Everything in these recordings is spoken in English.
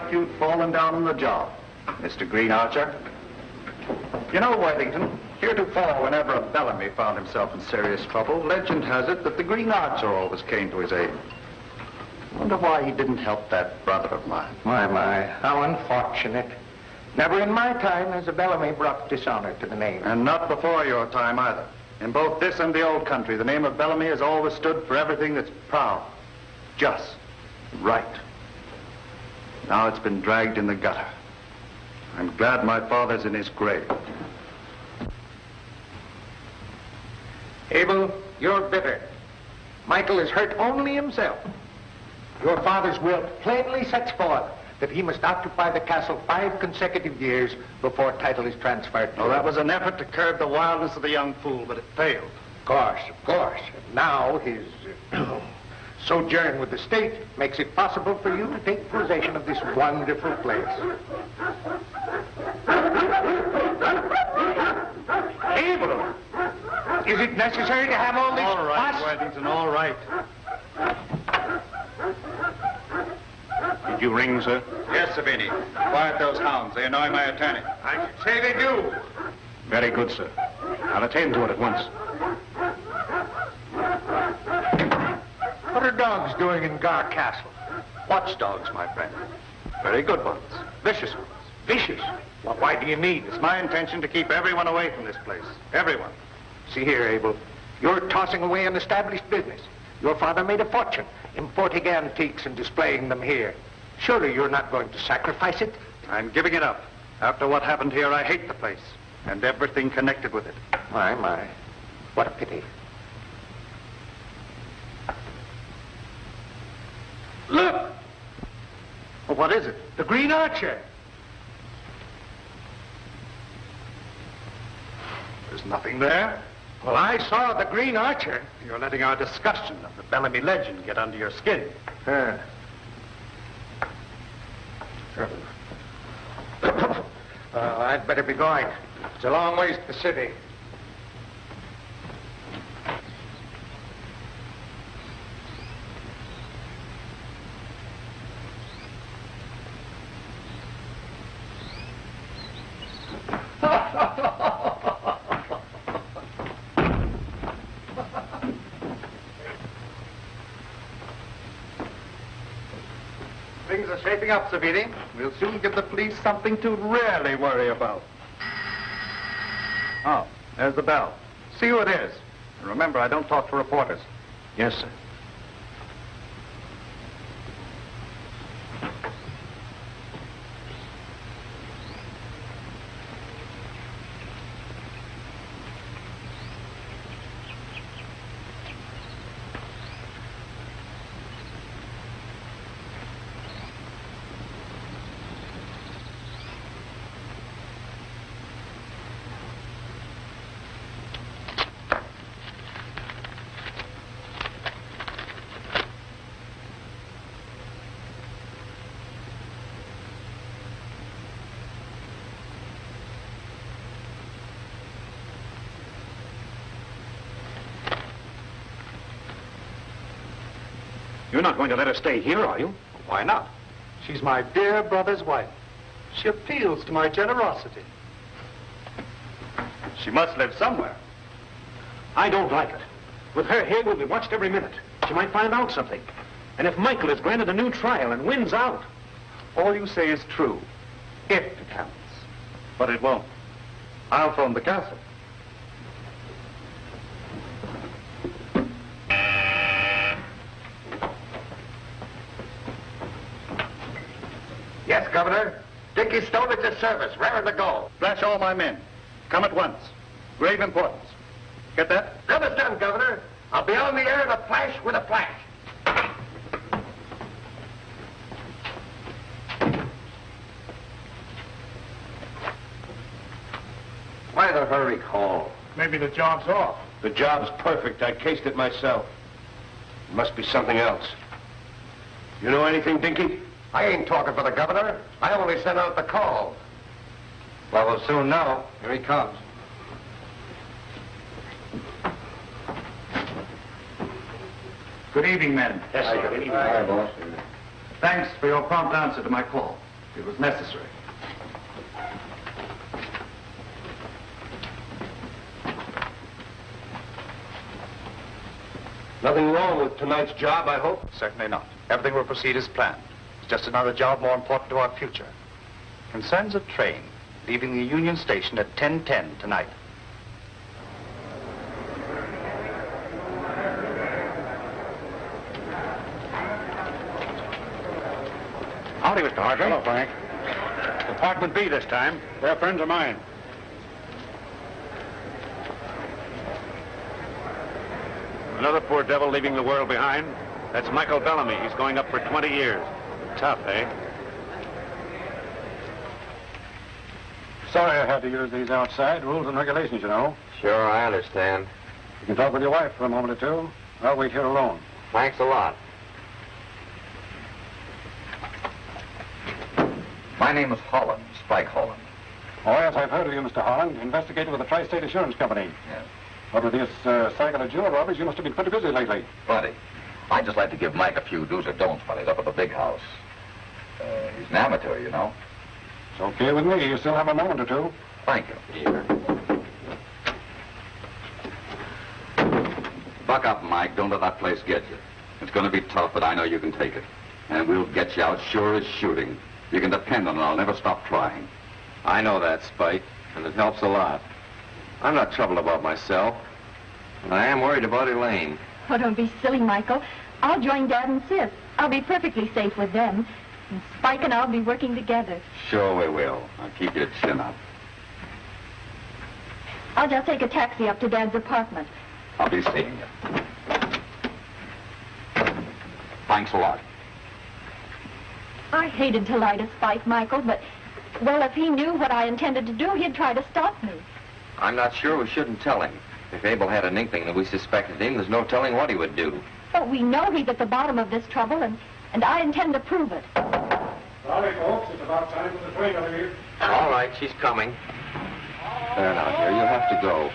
like you'd fallen down on the job, Mr. Green Archer. You know, Worthington, heretofore, whenever a Bellamy found himself in serious trouble, legend has it that the Green Archer always came to his aid. Wonder why he didn't help that brother of mine. My, how unfortunate. Never in my time has a Bellamy brought dishonor to the name. And not before your time either. In both this and the old country, the name of Bellamy has always stood for everything that's proud, just, right. Now it's been dragged in the gutter. I'm glad my father's in his grave. Abel, you're bitter. Michael has hurt only himself. Your father's will plainly sets forth that he must occupy the castle 5 consecutive years before title is transferred to him. That was an effort to curb the wildness of the young fool, but it failed. Of course. Now his sojourn with the state makes it possible for you to take possession of this wonderful place. Abel, is it necessary to have all this All right, fuss? Worthington, all right. Did you ring, sir? Yes, Savini. Quiet those hounds. They annoy my attorney. I should say they do. Very good, sir. I'll attend to it at once. What are dogs doing in Garr Castle? Watchdogs, my friend. Very good ones. Vicious ones. Vicious? Well, why do you need It's my intention to keep everyone away from this place. Everyone. See here, Abel. You're tossing away an established business. Your father made a fortune importing antiques and displaying them here. Surely you're not going to sacrifice it? I'm giving it up. After what happened here, I hate the place and everything connected with it. My. What a pity. Look! Well, what is it? The Green Archer. There's nothing there. Well, I saw the Green Archer. You're letting our discussion of the Bellamy legend get under your skin. I'd better be going. It's a long ways to the city. Things are shaping up, Savini. We'll soon give the police something to really worry about. Oh, there's the bell. See who it is. And remember, I don't talk to reporters. Yes, sir. You're not going to let her stay here, are you? Why not? She's my dear brother's wife. She appeals to my generosity. She must live somewhere. I don't like it. With her here, we'll be watched every minute. She might find out something. And if Michael is granted a new trial and wins out... All you say is true, if it happens. But it won't. I'll phone the castle. Yes, Governor. Dickie Stone at your service. Raring to go. Flash all my men. Come at once. Grave importance. Get that? Understand, Governor. I'll be on the air in a flash with a flash. Why the hurry call? Maybe the job's off. The job's perfect. I cased it myself. It must be something else. You know anything, Dinky? I ain't talking for the governor. I only sent out the call. Well, we'll soon know. Here he comes. Good evening, men. Yes, sir. Good evening. Hi, boss. Thanks for your prompt answer to my call. It was necessary. Nothing wrong with tonight's job, I hope? Certainly not. Everything will proceed as planned. It's just another job more important to our future. Concerns a train leaving the Union Station at 10:10 tonight. Howdy, Mr. Hartley. Hello, Frank. Department B this time. They're friends of mine. Another poor devil leaving the world behind. That's Michael Bellamy. He's going up for 20 years. Tough, eh? Sorry I had to use these outside rules and regulations, you know. Sure, I understand. You can talk with your wife for a moment or two. I'll wait here alone. Thanks a lot. My name is Holland, Spike Holland. Oh, yes, I've heard of you, Mr. Holland. Investigator with the Tri-State Assurance Company. Yes. But with this cycle of jewel robbers, you must have been pretty busy lately. Plenty. I'd just like to give Mike a few do's or don'ts when he's up at the big house. He's an amateur, you know. It's okay with me. You still have a moment or two. Thank you. Buck up, Mike. Don't let that place get you. It's going to be tough, but I know you can take it. And we'll get you out sure as shooting. You can depend on it. I'll never stop trying. I know that, Spike, and it helps a lot. I'm not troubled about myself, but I am worried about Elaine. Oh, don't be silly, Michael. I'll join Dad and Sis. I'll be perfectly safe with them. And Spike and I'll be working together. Sure we will. I'll keep your chin up. I'll just take a taxi up to Dad's apartment. I'll be seeing you. Thanks a lot. I hated to light a spike, Michael, but, well, if he knew what I intended to do, he'd try to stop me. I'm not sure we shouldn't tell him. If Abel had an inkling that we suspected him, there's no telling what he would do. But we know he's at the bottom of this trouble, and I intend to prove it. Sorry, folks. It's about time for the train to leave. All right, she's coming. There now, dear, you'll have to go.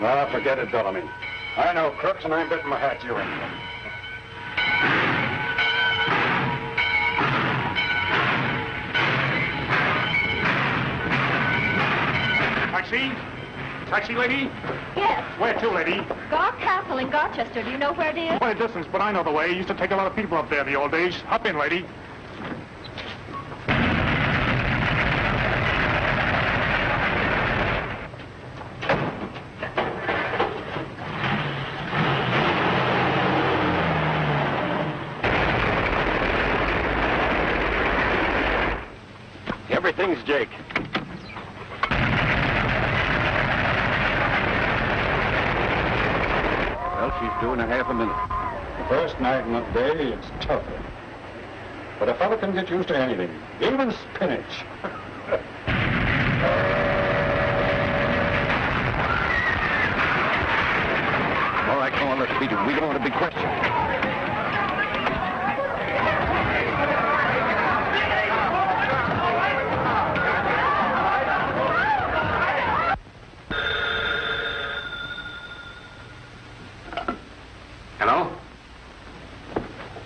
Ah, forget it, Bellamy. I know crooks, and I'm betting my hat you ain't. Taxi? Taxi, lady? Yes, Where to, lady? Garr Castle in Garchester. Do you know where it is? Quite a distance, but I know the way. Used to take a lot of people up there in the old days. Hop in, lady. Everything's Jake. Well, she's due in a half a minute. The first night in the day, it's tougher. But a fella can get used to anything, even spinach. All right, come on, let's beat it. We don't want a big question. Hello?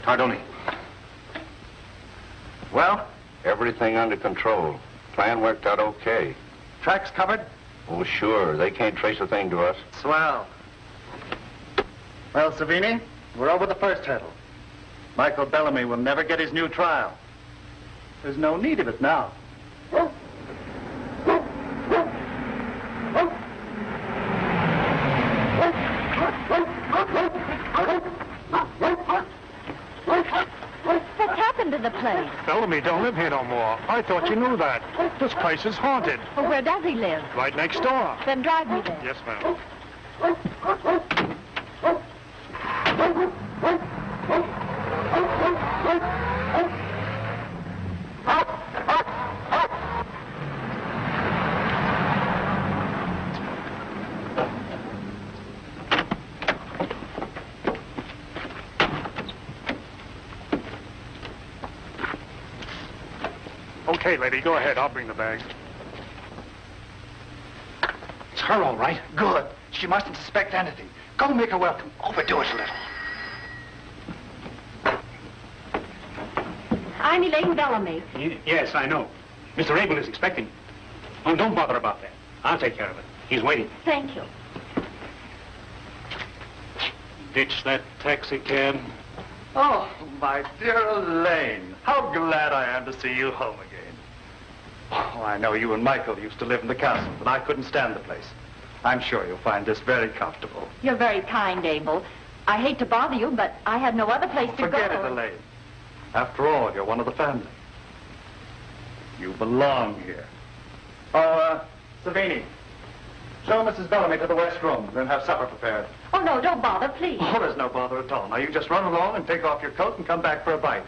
Tardoni. Well, everything under control. Plan worked out okay. Tracks covered? Oh, sure. They can't trace a thing to us. Swell. Well, Savini, we're over the first hurdle. Michael Bellamy will never get his new trial. There's no need of it now. What's happened to the place? Bellamy don't live here no more. I thought you knew that. This place is haunted. Well, where does he live? Right next door. Then drive me there. Yes, ma'am. Okay, lady, go ahead. I'll bring the bag. It's her, all right. Good. She mustn't suspect anything. Go make her welcome. Overdo it a little. I'm Elaine Bellamy. Yes, I know. Mr. Abel is expecting. Oh, don't bother about that. I'll take care of it. He's waiting. Thank you. Ditch that taxi cab. Oh, my dear Elaine. How glad I am to see you home again. Oh, I know you and Michael used to live in the castle, but I couldn't stand the place. I'm sure you'll find this very comfortable. You're very kind, Abel. I hate to bother you, but I had no other place to Forget go. it, Elaine. After all, you're one of the family. You belong here. Oh, Savini, show Mrs. Bellamy to the west room, then have supper prepared. Oh, no, don't bother, please. Oh, there's no bother at all. Now, you just run along and take off your coat and come back for a bite.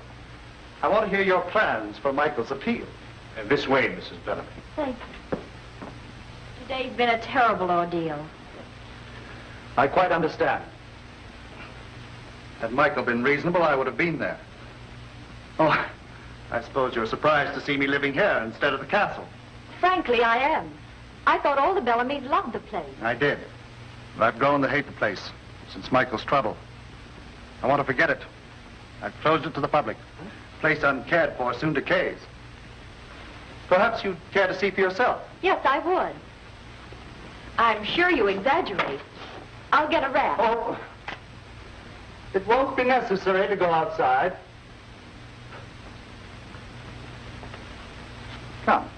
I want to hear your plans for Michael's appeal. This way, Mrs. Bellamy. Thank you. Today's been a terrible ordeal. I quite understand. Had Michael been reasonable, I would have been there. Oh, I suppose you're surprised to see me living here instead of the castle. Frankly, I am. I thought all the Bellamys loved the place. I did. But I've grown to hate the place since Michael's trouble. I want to forget it. I've closed it to the public. The place uncared for soon decays. Perhaps you'd care to see for yourself. Yes, I would. I'm sure you exaggerate. I'll get a wrap. Oh, it won't be necessary to go outside. Come.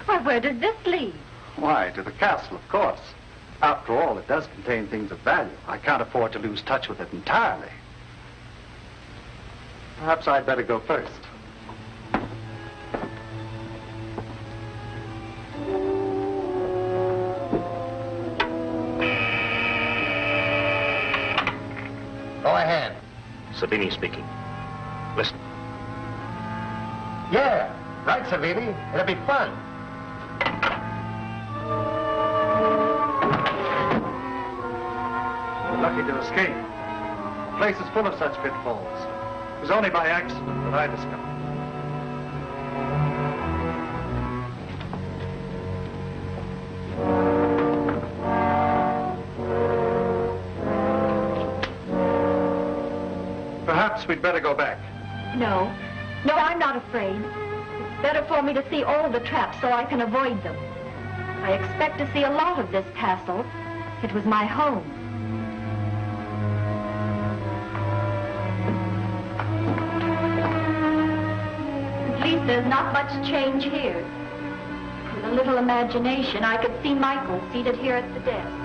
Why, where does this lead? Why, to the castle, of course. After all, it does contain things of value. I can't afford to lose touch with it entirely. Perhaps I'd better go first. Go ahead. Savini speaking. Listen. Yeah, right, Savini. It'll be fun. We're lucky to escape. The place is full of such pitfalls. It was only by accident that I discovered. Perhaps we'd better go back. No. No, I'm not afraid. It's better for me to see all the traps so I can avoid them. I expect to see a lot of this castle. It was my home. At least there's not much change here. With a little imagination, I could see Michael seated here at the desk.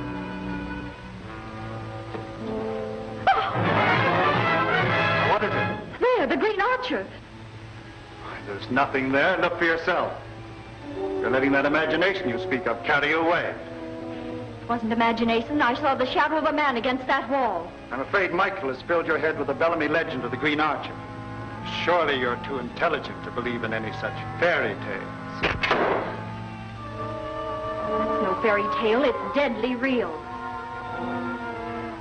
What is it? There, the Green Archer. There's nothing there. Look for yourself. You're letting that imagination you speak of carry you away. It wasn't imagination. I saw the shadow of a man against that wall. I'm afraid Michael has filled your head with the Bellamy legend of the Green Archer. Surely you're too intelligent to believe in any such fairy tales. That's no fairy tale. It's deadly real.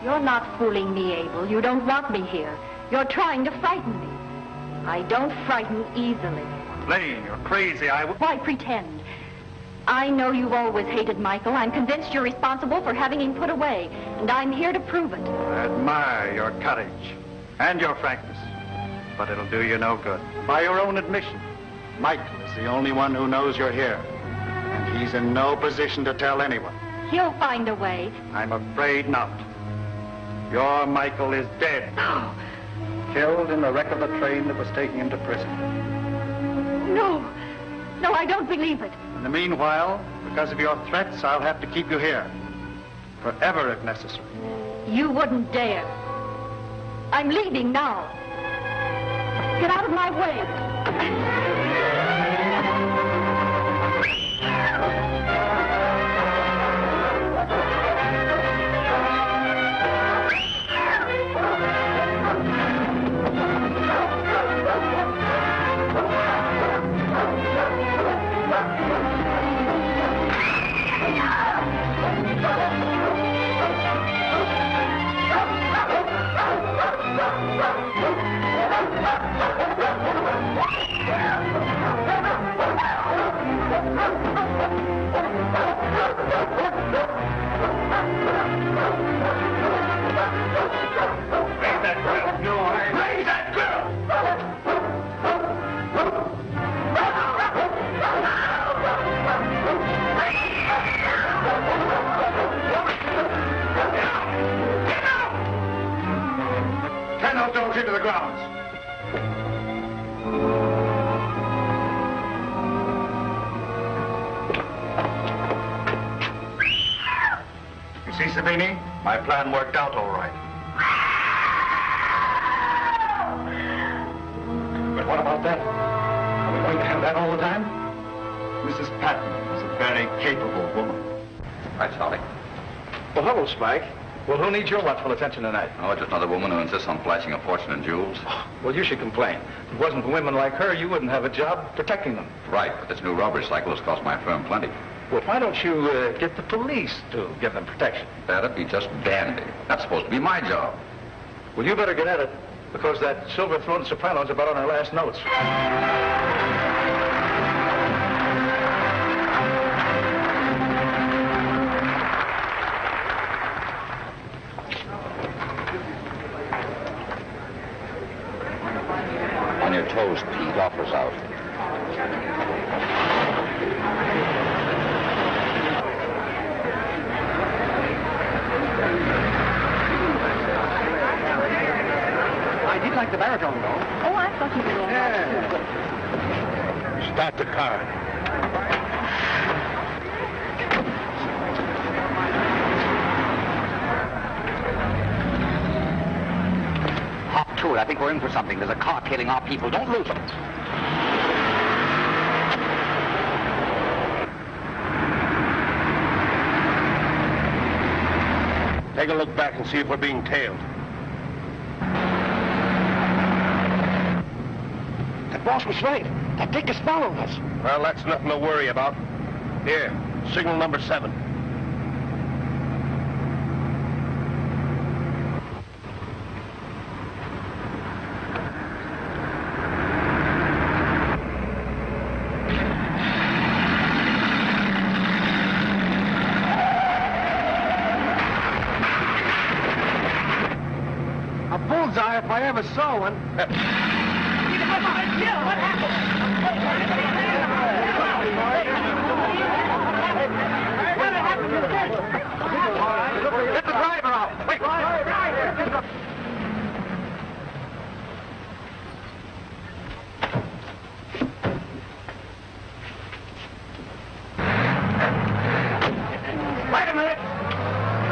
You're not fooling me, Abel. You don't want me here. You're trying to frighten me. I don't frighten easily. Lane, you're crazy. Why pretend? I know you've always hated Michael. I'm convinced you're responsible for having him put away, and I'm here to prove it. I admire your courage and your frankness, but it'll do you no good. By your own admission, Michael is the only one who knows you're here, and he's in no position to tell anyone. He'll find a way. I'm afraid not. Your Michael is dead. Killed in the wreck of the train that was taking him to prison. No. No, I don't believe it. In the meanwhile, because of your threats, I'll have to keep you here. Forever, if necessary. You wouldn't dare. I'm leaving now. Get out of my way. fellows into the grounds. You see, Savini? My plan worked out all right. But what about that? Are we going to have that all the time? Mrs. Patton is a very capable woman. Right, Charlie. Well, hello, Spike. Well, who needs your watchful attention tonight? Oh, just another woman who insists on flashing a fortune in jewels. Well, you should complain. If it wasn't for women like her, you wouldn't have a job protecting them. Right, but this new robbery cycle has cost my firm plenty. Well, why don't you get the police to give them protection? That'd be just dandy. That's supposed to be my job. Well, you better get at it, because that silver-throated soprano's about on her last notes. On your toes, Pete. Offers out. I did like the baritone, though. Oh, I thought you were all right. Start the car. Hop to it. I think we're in for something. There's a car killing our people. Don't lose them. Take a look back and see if we're being tailed. That boss was right. That dick is following us. Well, that's nothing to worry about. Here, signal number 7. A bullseye if I ever saw one. Get the driver out! Quick! Wait a minute!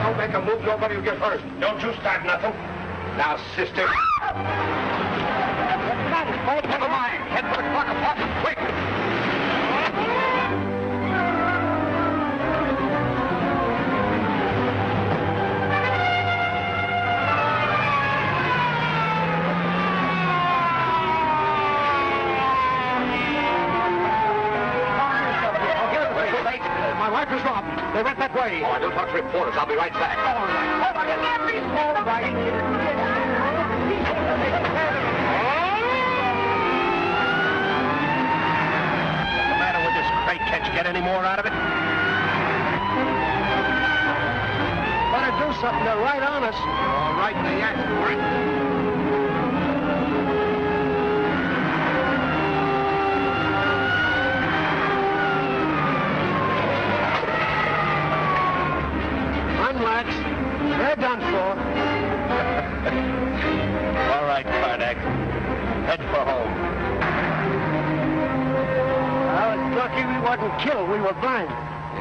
Don't make a move, nobody will get hurt. Don't you start nothing. Now, sister. Never mind. Head for the clock apartment, quick! My wife is robbed. They went that way. Oh, I don't talk to reporters. I'll be right back. All right. What's the matter with this crate? Can't you get any more out of it? Better do something. They're right on us. All right, they asked for it. Unlatch. They're done for. All right, Karnak. Head for home. I was lucky we wasn't killed. We were blind.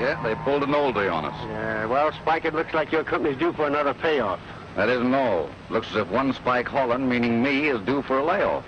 Yeah, they pulled an oldie on us. Yeah, well, Spike, it looks like your company's due for another payoff. That isn't all. Looks as if one Spike Holland, meaning me, is due for a layoff.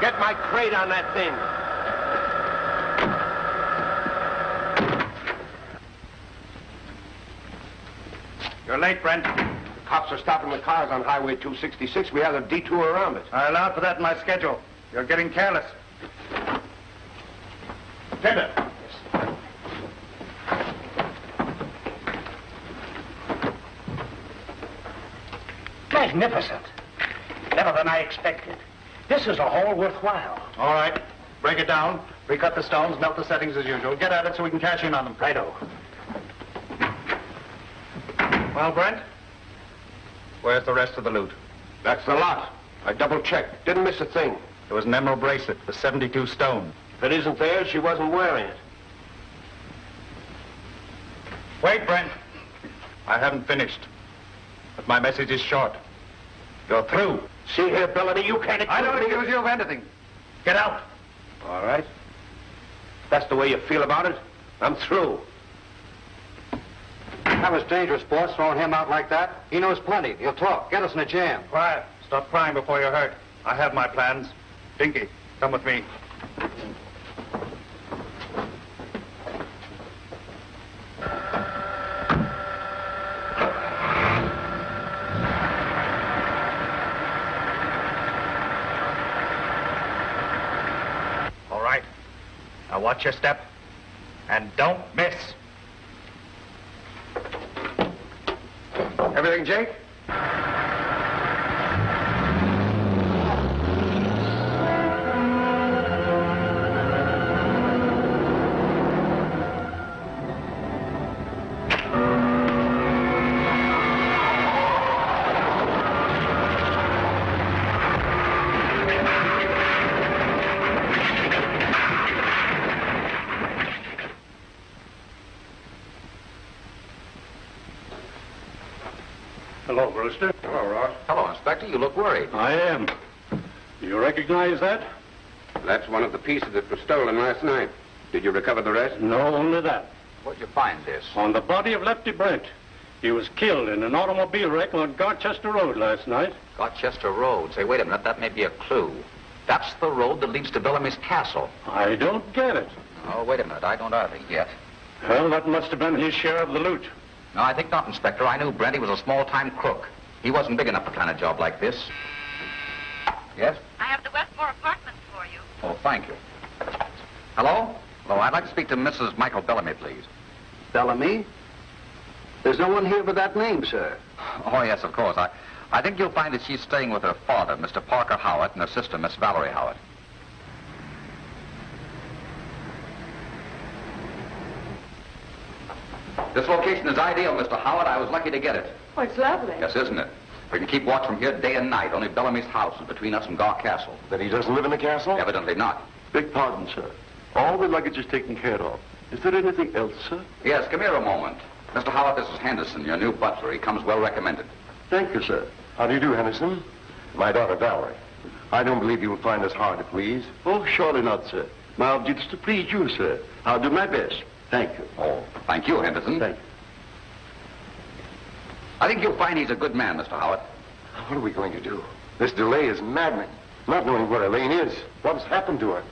Get my crate on that thing. You're late, Brent. Cops are stopping the cars on Highway 266. We have a detour around it. I allowed for that in my schedule. You're getting careless. Tender. Magnificent. Better than I expected. This is a haul worthwhile. All right. Break it down. Recut the stones, melt the settings as usual. Get at it so we can cash in on them. Righto. Well, Brent? Where's the rest of the loot? That's the lot. I double-checked. Didn't miss a thing. There was an emerald bracelet for 72 stone. If it isn't there, she wasn't wearing it. Wait, Brent. I haven't finished. But my message is short. You're through. See here, Bellamy, you can't... I don't accuse you of anything. Get out. All right. If that's the way you feel about it, I'm through. That was dangerous, boss, throwing him out like that. He knows plenty. He'll talk. Get us in a jam. Quiet. Stop crying before you're hurt. I have my plans. Dinky, come with me. All right. Now watch your step. And don't miss. Everything, Jake? Hello, Brewster. Hello, Ross. Hello, Inspector. You look worried. I am. Do you recognize that? That's one of the pieces that was stolen last night. Did you recover the rest? No, only that. Where'd you find this? On the body of Lefty Brent. He was killed in an automobile wreck on Garchester Road last night. Garchester Road. Say, wait a minute. That may be a clue. That's the road that leads to Bellamy's castle. I don't get it. Oh, wait a minute. I don't either yet. Well, that must have been his share of the loot. No, I think not, Inspector. I knew Brent. He was a small-time crook. He wasn't big enough to plan a job like this. Yes? I have the Westmore apartments for you. Oh, thank you. Hello? Hello, I'd like to speak to Mrs. Michael Bellamy, please. Bellamy? There's no one here with that name, sir. Oh, yes, of course. I think you'll find that she's staying with her father, Mr. Parker Howitt, and her sister, Miss Valerie Howitt. This location is ideal, Mr. Howard. I was lucky to get it. Oh, it's lovely. Yes, isn't it? We can keep watch from here day and night. Only Bellamy's house is between us and Garr Castle. Then he doesn't live in the castle? Evidently not. Beg pardon, sir. All the luggage is taken care of. Is there anything else, sir? Yes, come here a moment. Mr. Howard, this is Henderson, your new butler. He comes well recommended. Thank you, sir. How do you do, Henderson? My daughter, Valerie. I don't believe you will find us hard to please. Oh, surely not, sir. My object is to please you, sir. I'll do my best. Thank you. Oh, thank you, Henderson. Thank you. I think you'll find he's a good man, Mr. Howard. What are we going to do? This delay is maddening. Not knowing where Elaine is. What's happened to her?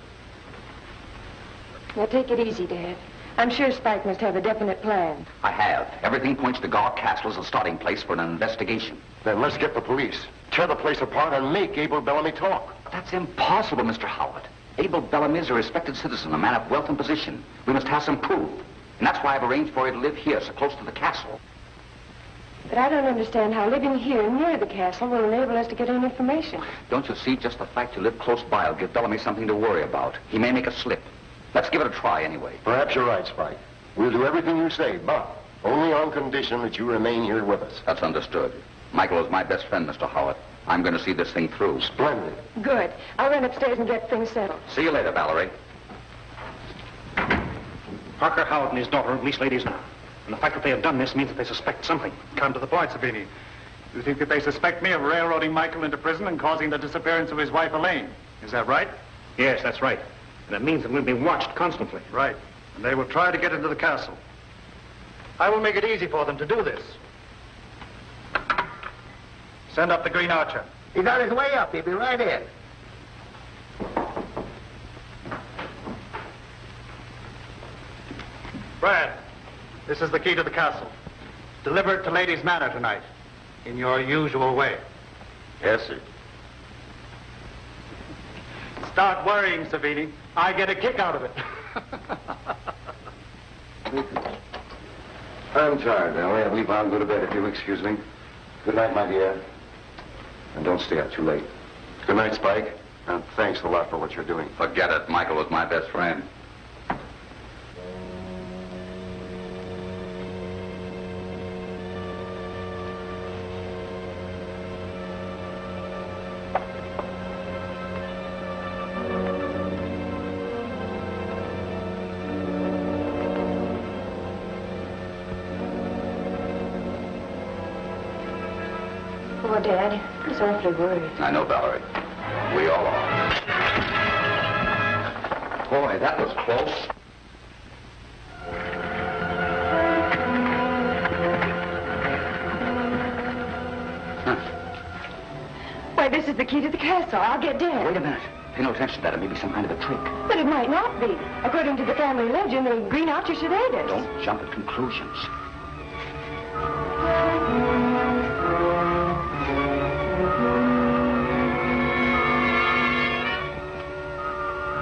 Now, take it easy, Dad. I'm sure Spike must have a definite plan. I have. Everything points to Garr Castle as a starting place for an investigation. Then let's get the police. Tear the place apart and make Abel Bellamy talk. That's impossible, Mr. Howard. Abel Bellamy is a respected citizen, a man of wealth and position. We must have some proof. And that's why I've arranged for you to live here, so close to the castle. But I don't understand how living here near the castle will enable us to get any information. Don't you see? Just the fact you live close by will give Bellamy something to worry about. He may make a slip. Let's give it a try anyway. Perhaps you're right, Spike. We'll do everything you say, but only on condition that you remain here with us. That's understood. Michael is my best friend, Mr. Howard. I'm going to see this thing through. Splendid. Good. I'll run upstairs and get things settled. See you later, Valerie. Parker Howard and his daughter are police ladies now. And the fact that they have done this means that they suspect something. Come to the point, Savini. You think that they suspect me of railroading Michael into prison and causing the disappearance of his wife, Elaine. Is that right? Yes, that's right. And that means that we'll be watched constantly. Right. And they will try to get into the castle. I will make it easy for them to do this. Send up the Green Archer. He's on his way up. He'll be right in. Brad, this is the key to the castle. Deliver it to Ladies' Manor tonight, in your usual way. Yes, sir. Start worrying, Savini. I get a kick out of it. I'm tired, Valerie. I believe I'll go to bed if you'll excuse me. Good night, my dear. And don't stay up too late. Good night, Spike. And thanks a lot for what you're doing. Forget it. Michael was my best friend. Poor Dad. He's awfully worried. I know, Valerie. We all are. Boy, that was close. Why, this is the key to the castle. I'll get Dad. Wait a minute. Pay no attention to that. It may be some kind of a trick. But it might not be. According to the family legend, the Green Archer should aid us. Don't jump at conclusions.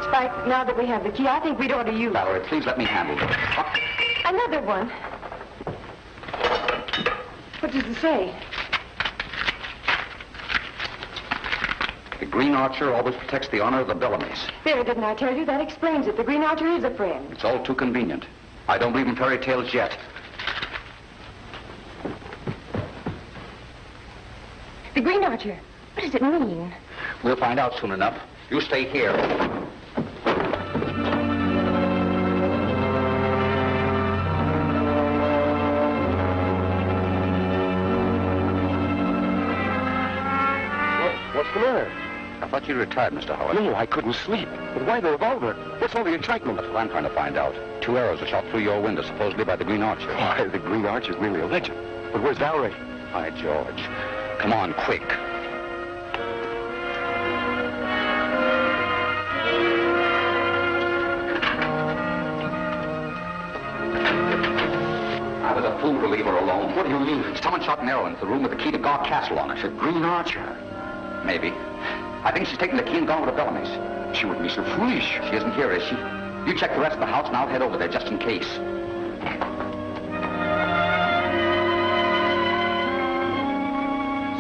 Spike, now that we have the key, I think we'd ought to use it. Valerie, please let me handle this. Another one. What does it say? The Green Archer always protects the honor of the Bellamys. There, didn't I tell you? That explains it. The Green Archer is a friend. It's all too convenient. I don't believe in fairy tales yet. The Green Archer. What does it mean? We'll find out soon enough. You stay here. What's the matter? I thought you retired, Mr. Howard. No, I couldn't sleep. But why the revolver? What's all the excitement? That's what I'm trying to find out. 2 arrows were shot through your window, supposedly by the Green Archer. Why, the Green Archer's merely a legend. But where's Valerie? By George. Come on, quick. I was a fool to leave her alone. What do you mean? Someone shot an arrow into the room with the key to Garr Castle on it. The Green Archer. Maybe. I think she's taken the key and gone with the Bellamys. She wouldn't be so foolish. She isn't here, is she? You check the rest of the house and I'll head over there just in case. It's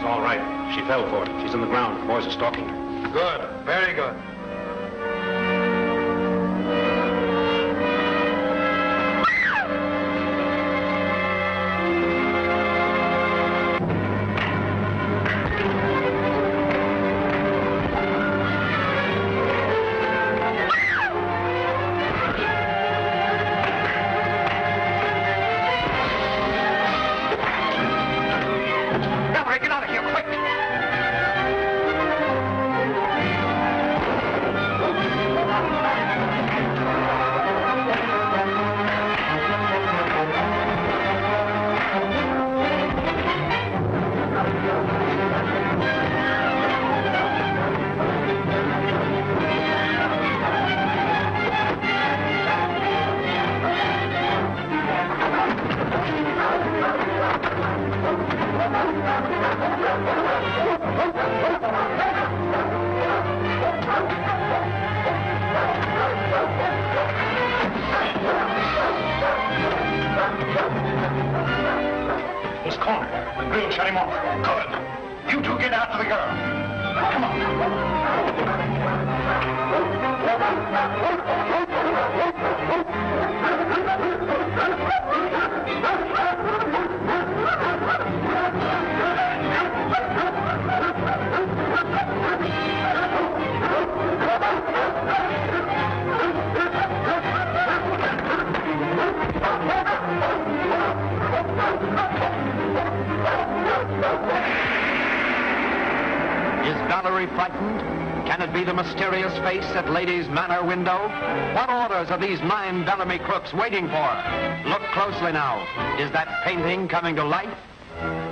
all right. She fell for it. She's on the ground. The boys are stalking her. Good. Very good. He's cornered. The green shut him off. Good. You two get after the girl. Come Is Valerie frightened? Can it be the mysterious face at Lady's Manor window? What orders are these 9 Bellamy crooks waiting for? Look closely now. Is that painting coming to life?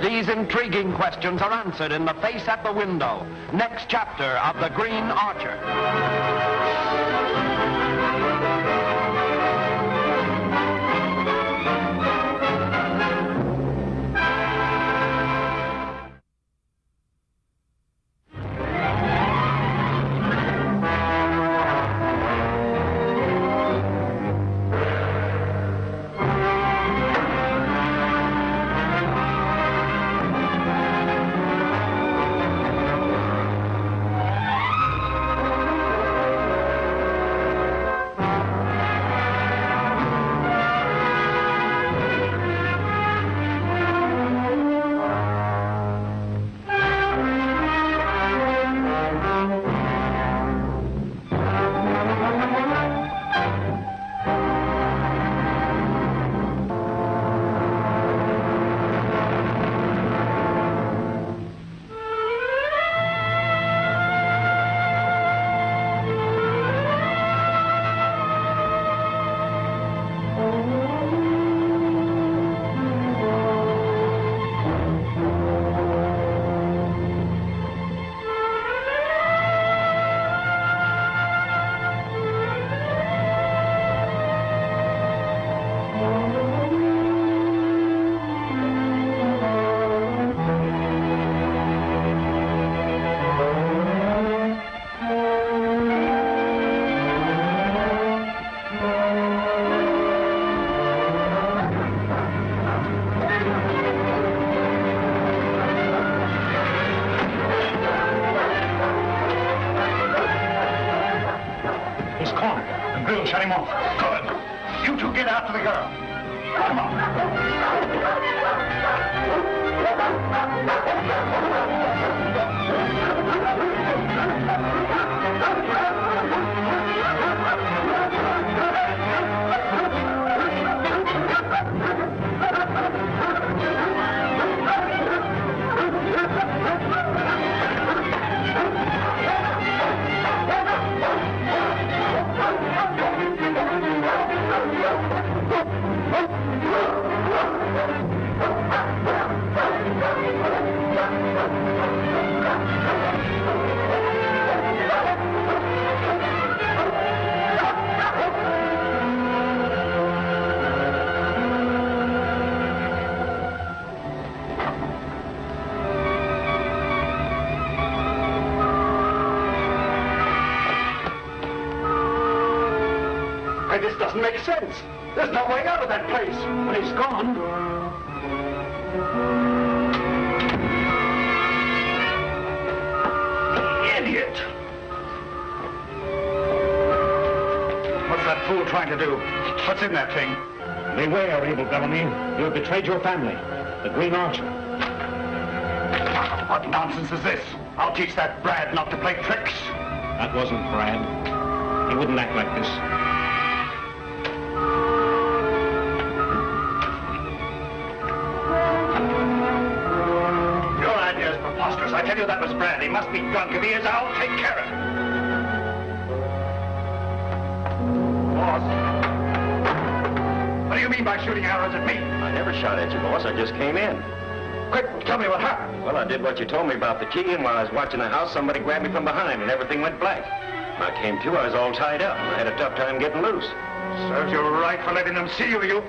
These intriguing questions are answered in The Face at the Window, next chapter of The Green Archer. He's cornered. The grill shut him off. Good. You two get after the girl. Come on. This doesn't make sense. There's no way out of that place. But he's gone. Idiot! What's that fool trying to do? What's in that thing? Beware, Abel Bellamy. You have betrayed your family. The Green Archer. What nonsense is this? I'll teach that Brad not to play tricks. That wasn't Brad. He wouldn't act like this. I tell you that was Brad. He must be drunk. If he is, I'll take care of him. Boss. What do you mean by shooting arrows at me? I never shot at you, boss. I just came in. Quick, tell me what happened. Well, I did what you told me about the key, and while I was watching the house, somebody grabbed me from behind, and everything went black. When I came to, I was all tied up, and I had a tough time getting loose. Serves you right for letting them see you, You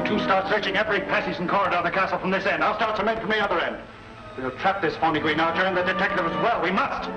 two start searching every passage and corridor of the castle from this end. I'll start some men from the other end. We'll trap this phony Green Archer and the detective as well. We must.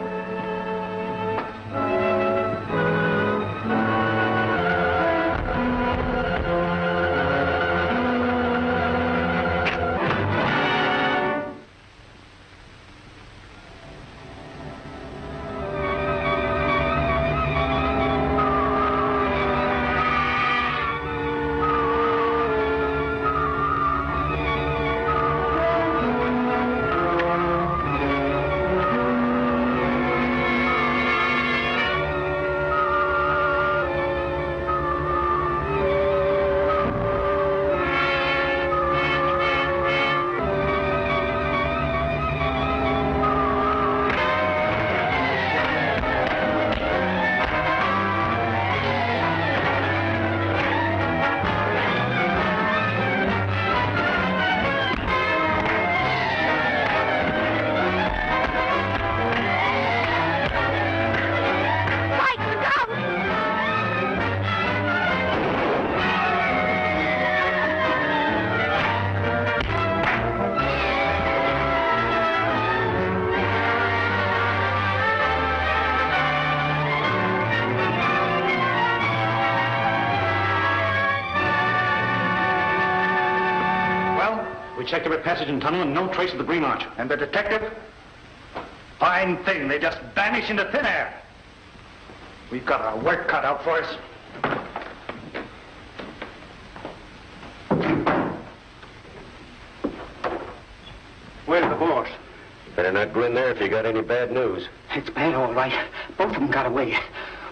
Checked every passage and tunnel and no trace of the Green Archer. And the detective? Fine thing. They just vanish into thin air. We've got our work cut out for us. Where's the boss? Better not go in there if you got any bad news. It's bad, all right. Both of them got away.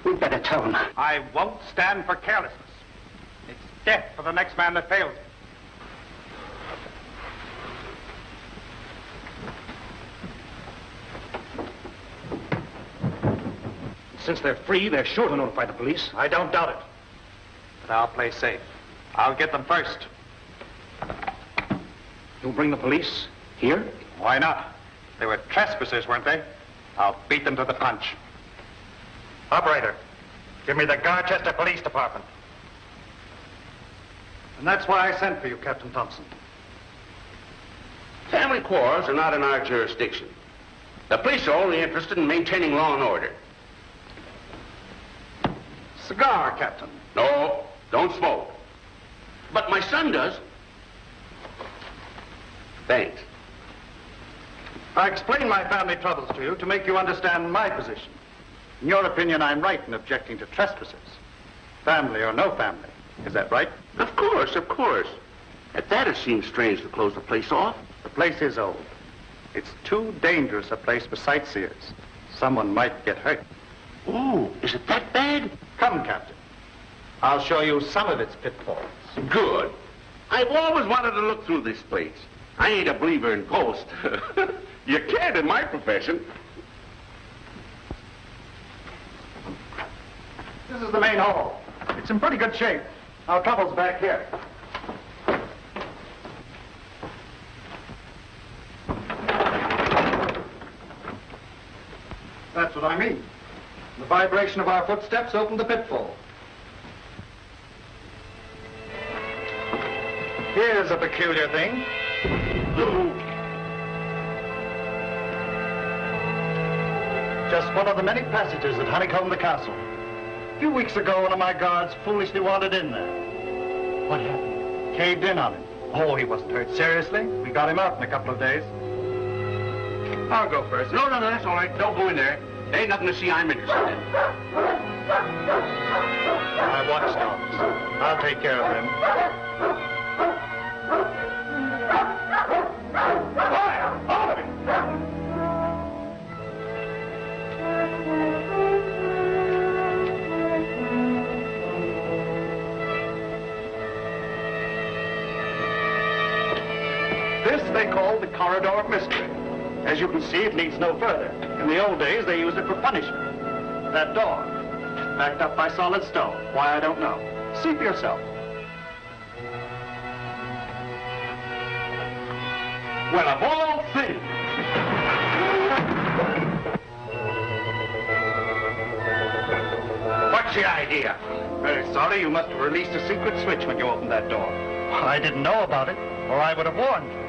We'd better tell them. I won't stand for carelessness. It's death for the next man that fails me. Since they're free, they're sure to notify the police. I don't doubt it. But I'll play safe. I'll get them first. You'll bring the police here? Why not? They were trespassers, weren't they? I'll beat them to the punch. Operator, give me the Garchester Police Department. And that's why I sent for you, Captain Thompson. Family quarrels are not in our jurisdiction. The police are only interested in maintaining law and order. Cigar, Captain. No, don't smoke. But my son does. Thanks. I explained my family troubles to you to make you understand my position. In your opinion, I'm right in objecting to trespassers. Family or no family. Is that right? Of course, of course. At that, it seems strange to close the place off. The place is old. It's too dangerous a place for sightseers. Someone might get hurt. Oh, is it that bad? Come, Captain. I'll show you some of its pitfalls. Good. I've always wanted to look through this place. I ain't a believer in ghosts. You can't in my profession. This is the main hall. It's in pretty good shape. Our trouble's back here. That's what I mean. The vibration of our footsteps opened the pitfall. Here's a peculiar thing. Just one of the many passages that honeycomb the castle. A few weeks ago, one of my guards foolishly wandered in there. What happened? Caved in on him. Oh, he wasn't hurt seriously. We got him out in a couple of days. I'll go first. No, that's all right. Don't go in there. There ain't nothing to see I'm interested in. My watchdogs. I'll take care of them. Fire! All of it! This they call the corridor of mystery. As you can see, it leads no further. In the old days, they used it for punishment. That door, backed up by solid stone. Why, I don't know. See for yourself. Well, of all things. What's the idea? Very sorry, you must have released a secret switch when you opened that door. I didn't know about it, or I would have warned you.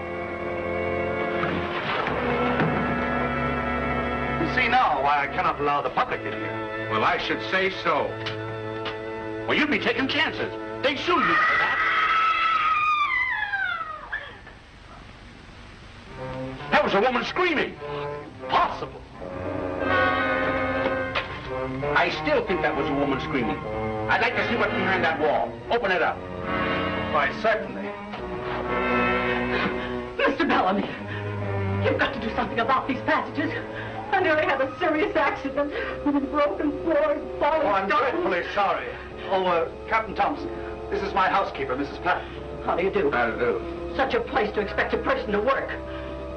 You see now why I cannot allow the public in here. Well, I should say so. Well, you'd be taking chances. They'd sue you for that. That was a woman screaming. Impossible. I still think that was a woman screaming. I'd like to see what's behind that wall. Open it up. Why, certainly. Mr. Bellamy, you've got to do something about these passages. I nearly had a serious accident with broken floors, falling I'm stones. dreadfully sorry. Captain Thompson, this is my housekeeper, Mrs. Patton. How do you do? How to do? Such a place to expect a person to work.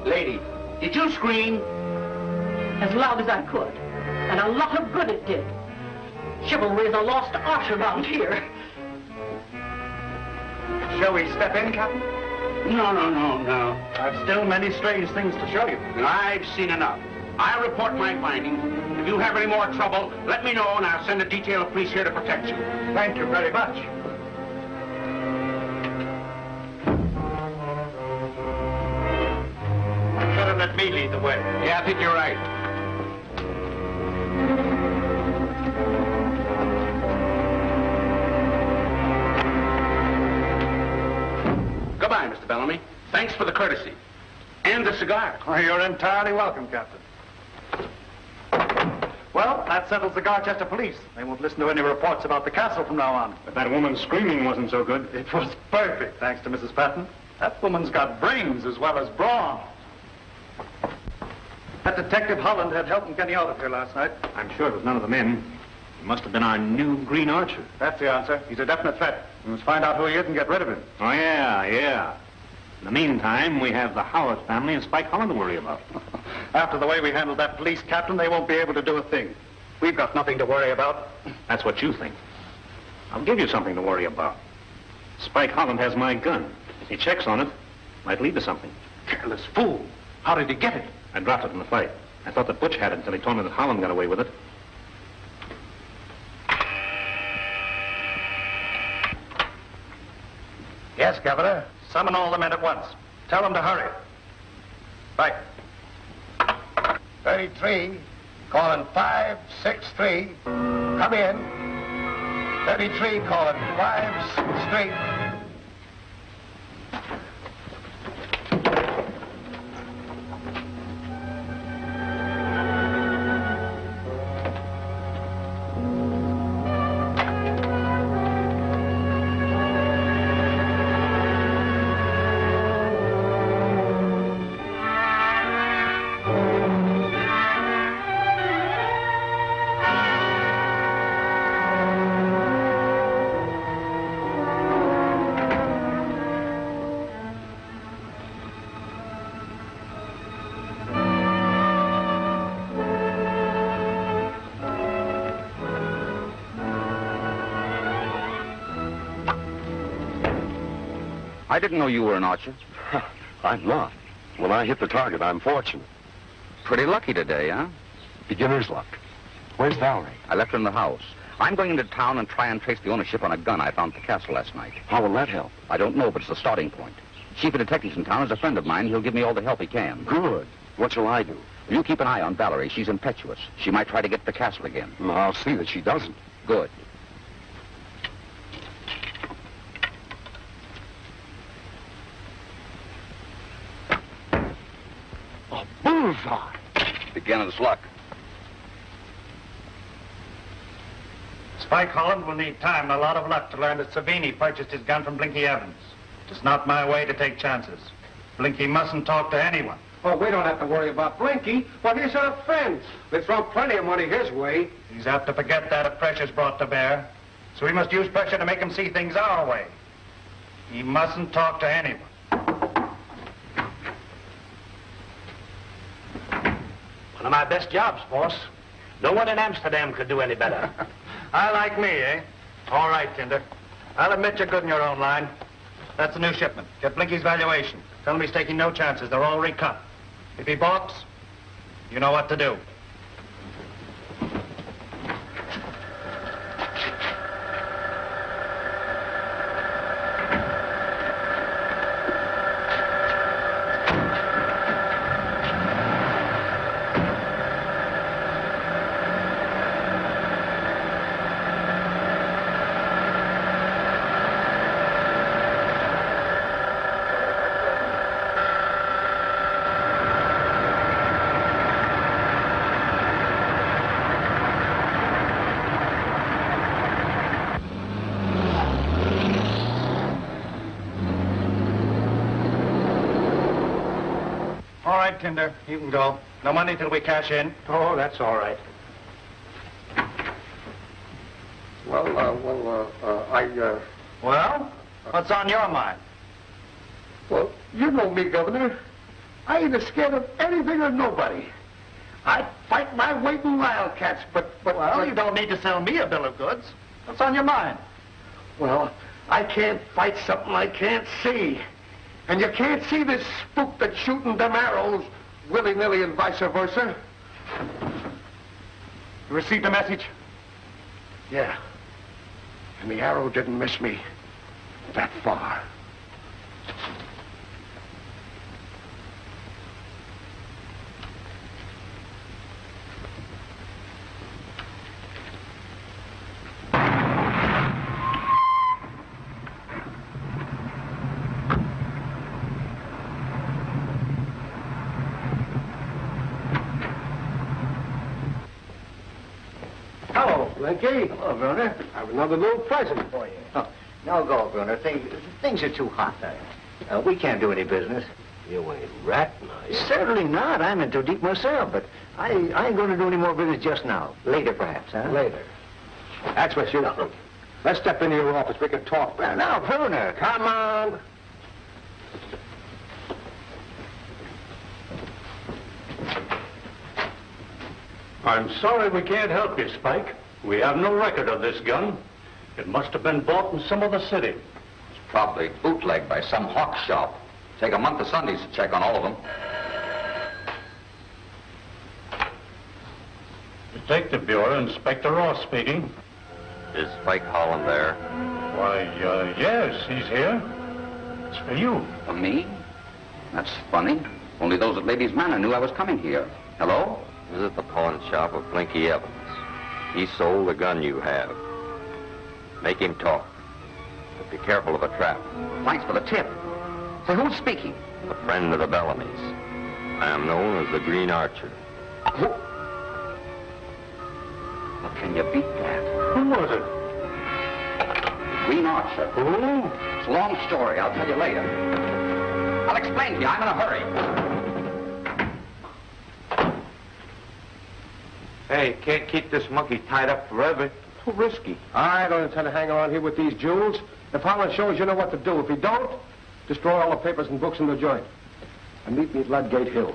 Lady, did you scream? As loud as I could. And a lot of good it did. Chivalry is a lost art around here. Shall we step in, Captain? No. I've still many strange things to show you. I've seen enough. I'll report my findings. If you have any more trouble, let me know and I'll send a detail of police here to protect you. Thank you very much. Better let me lead the way. Yeah, I think you're right. Goodbye, Mr. Bellamy. Thanks for the courtesy. And the cigar. Oh, you're entirely welcome, Captain. Well, that settles the Garchester police. They won't listen to any reports about the castle from now on. But that woman screaming wasn't so good. It was perfect, thanks to Mrs. Patton. That woman's got brains as well as brawn. That Detective Holland had help in getting out of here last night. I'm sure it was none of the men. He must have been our new Green Archer. That's the answer. He's a definite threat. We must find out who he is and get rid of him. Oh, yeah. In the meantime, we have the Howard family and Spike Holland to worry about. After the way we handled that police captain, they won't be able to do a thing. We've got nothing to worry about. That's what you think. I'll give you something to worry about. Spike Holland has my gun. If he checks on it, might lead to something. Careless fool. How did he get it? I dropped it in the fight. I thought that Butch had it until he told me that Holland got away with it. Yes, Governor. Summon all the men at once. Tell them to hurry. Right. 33, calling 563. Come in. 33, calling 563. I didn't know you were an archer. I'm not. When I hit the target, I'm fortunate. Pretty lucky today, huh? Beginner's luck. Where's Valerie? I left her in the house. I'm going into town and try and trace the ownership on a gun I found at the castle last night. How will that help? I don't know, but it's a starting point. Chief of detectives in town is a friend of mine. He'll give me all the help he can. Good. What shall I do? You keep an eye on Valerie. She's impetuous. She might try to get to the castle again. I'll see that she doesn't. Good. A bullseye. Beginner's luck. Spike Holland will need time and a lot of luck to learn that Savini purchased his gun from Blinky Evans. It's not my way to take chances. Blinky mustn't talk to anyone. Oh, we don't have to worry about Blinky. Well, he's our friends. They throw plenty of money his way. He's apt to forget that if pressure's brought to bear. So we must use pressure to make him see things our way. He mustn't talk to anyone. One of my best jobs, boss. No one in Amsterdam could do any better. I like me, eh? All right, Kinder. I'll admit you're good in your own line. That's a new shipment. Get Blinky's valuation. Tell him he's taking no chances. They're all recut. If he balks, you know what to do. Kinder, you can go. No money till we cash in. Oh, that's all right. Well, what's on your mind? Well, you know me, Governor. I ain't scared of anything or nobody. I'd fight my weight in wildcats, but... Well, you don't need to sell me a bill of goods. What's on your mind? Well, I can't fight something I can't see. And you can't see this spook that's shooting them arrows willy-nilly and vice versa. You received a message? Yeah. And the arrow didn't miss me that far. Blinky. Hello, Bruner. I have another little present for you. Oh, now go, Bruner. Things are too hot. We can't do any business. You ain't rat nice. Certainly not. I'm in too deep myself, but I ain't going to do any more business just now. Later, perhaps, huh? Later. That's what you think. Let's step into your office. We can talk. Well, now, Bruner. Come on. I'm sorry we can't help you, Spike. We have no record of this gun. It must have been bought in some other city. It's probably bootlegged by some hawk shop. Take a month of Sundays to check on all of them. Detective Bureau, Inspector Ross speaking. Is Spike Holland there? Why, yes, he's here. It's for you. For me? That's funny. Only those at Ladies' Manor knew I was coming here. Hello? Visit the pawn shop of Blinky Evans. He sold the gun you have. Make him talk. But be careful of a trap. Thanks for the tip. Say, who's speaking? A friend of the Bellamys. I am known as the Green Archer. Well, can you beat that? Who was it? Green Archer. Who? It's a long story. I'll tell you later. I'll explain to you. I'm in a hurry. Hey, can't keep this monkey tied up forever. Too risky. I don't intend to hang around here with these jewels. If Holland shows you know what to do. If he don't, destroy all the papers and books in the joint. And meet me at Ludgate Hill.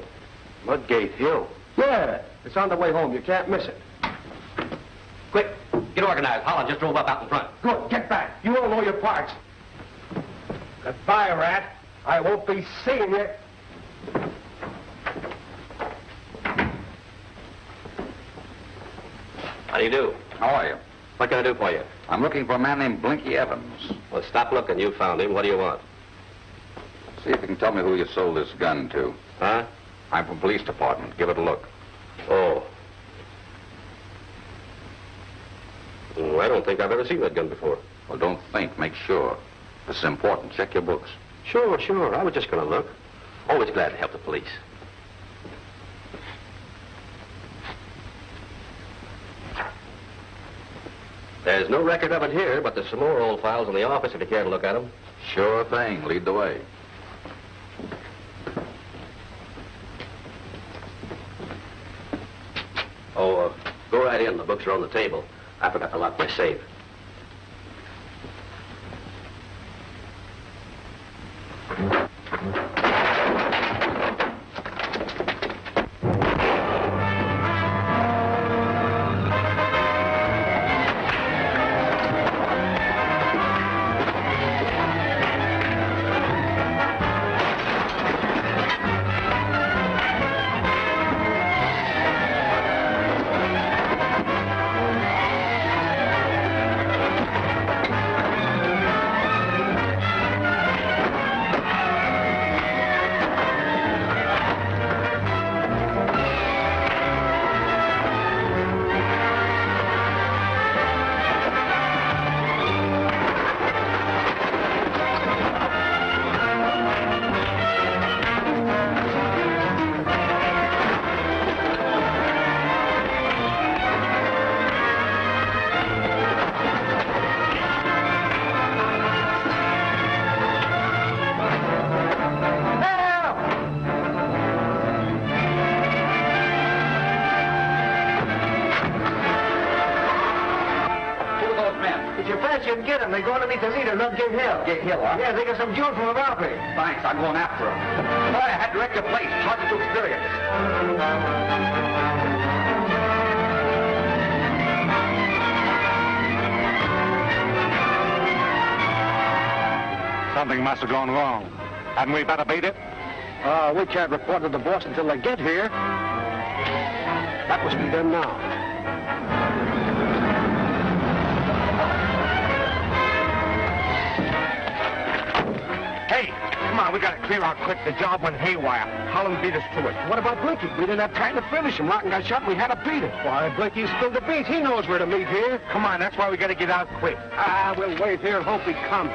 Ludgate Hill? Yeah, it's on the way home. You can't miss it. Quick, get organized. Holland just drove up out in front. Good, get back. You all know your parts. Goodbye, Rat. I won't be seeing you. How do you do? How are you? What can I do for you? I'm looking for a man named Blinky Evans. Well, stop looking. You found him. What do you want? See if you can tell me who you sold this gun to. Huh? I'm from police department. Give it a look. Oh. I don't think I've ever seen that gun before. Well, don't think. Make sure. This is important. Check your books. Sure, sure. I was just going to look. Always glad to help the police. There's no record of it here, but there's some more old files in the office if you care to look at them. Sure thing. Lead the way. Oh, go right in. The books are on the table. I forgot to lock my safe. They're going to meet the leader, not Gate Hill. Gate Hill, huh? Yeah, they got some jewels from a robbery. Thanks. I'm going after him. Boy, I had to wreck your place. Hard to experience. Something must have gone wrong. Hadn't we better beat it? We can't report to the boss until they get here. That must be them now. Hey, come on, we gotta clear out quick. The job went haywire. Holland beat us to it. What about Blinky? We didn't have time to finish him. Rotten got shot and we had to beat him. Why, Blinky spilled the beans. He knows where to meet here. Come on, that's why we gotta get out quick. We'll wait here and hope he comes.